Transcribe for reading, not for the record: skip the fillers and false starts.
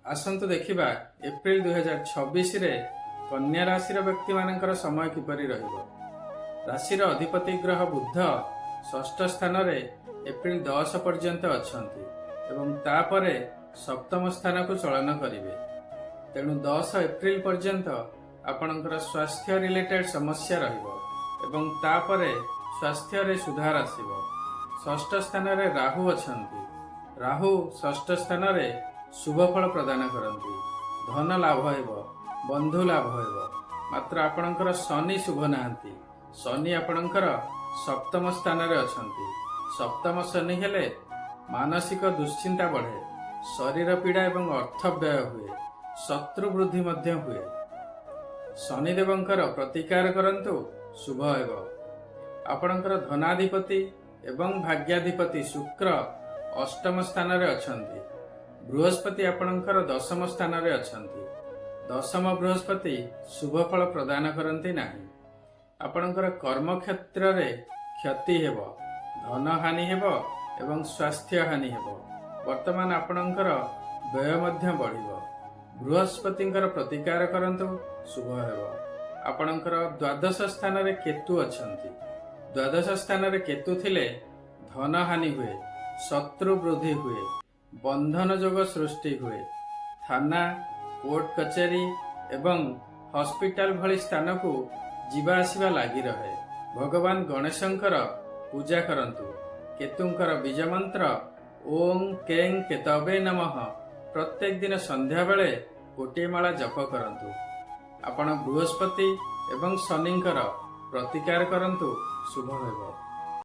आसंतु देखिबा एप्रिल 2026 रे कन्या राशि व्यक्ति मानकर समय किपरि रहिबो। राशिर अधिपति ग्रह बुध षष्ठ स्थान रे एप्रिल 10 पर्यंत अछंती एवं तापरे सप्तम स्थान को चलन करिवे। तेणु 10 एप्रिल पर्यंत आपणकर स्वास्थ्य रिलेटेड समस्या रहिबो एवं तापरे स्वास्थ्य रे सुधार आसिबो। षष्ठ स्थान रे राहु अछंती। राहु षष्ठ स्थान रे शुभ फल प्रदान करती। धन लाभ हेब, बंधु लाभ हेब। मात्र आपणकर शनि शुभ नाहांती। शनि आपणकर सप्तम स्थान रे अछंती। सप्तम शनि हेले मानसिक दुश्चिंता बढ़े, शरीर पीड़ा एवं अर्थ व्यय हुए, शत्रु वृद्धि मध्य हुए। शनिदेवंकर प्रतिकार करंतु, शुभ हेब। आपणकर धनाधिपति एवं भाग्याधिपति शुक्र अष्टम स्थान रे अछंती। बृहस्पति आपणकर दशम स्थान रे अछंती। दशम बृहस्पति शुभ फल प्रदान करती नाही। आपणकर कर्म क्षेत्र रे क्षति हेब, धन हानि हेब एवं स्वास्थ्य हानि हेब। वर्तमान आपणकर व्यय मध्य बढ़िबो। बृहस्पतिंकर प्रतिकार करंतु, शुभ हेब। आपणकर द्वादश स्थान रे केतु अछंती। द्वादश स्थान रे केतु थिले धन हानि हुए, शत्रु वृद्धि हुए, बंधन जोग सृष्टि हुए। थाना, कोर्ट कचेरी एवं हॉस्पिटल भली स्थान को जीवा आसिबा लागी रहे। भगवान गणेशंकर पूजा करंतु। केतुंकर बीज मंत्र ओं कें केतवे नमः प्रत्येक दिन संध्या बेले गोटे माला जप करंतु। आपण बृहस्पति एवं शनिंकर प्रतिकार करंतु, शुभ हेब।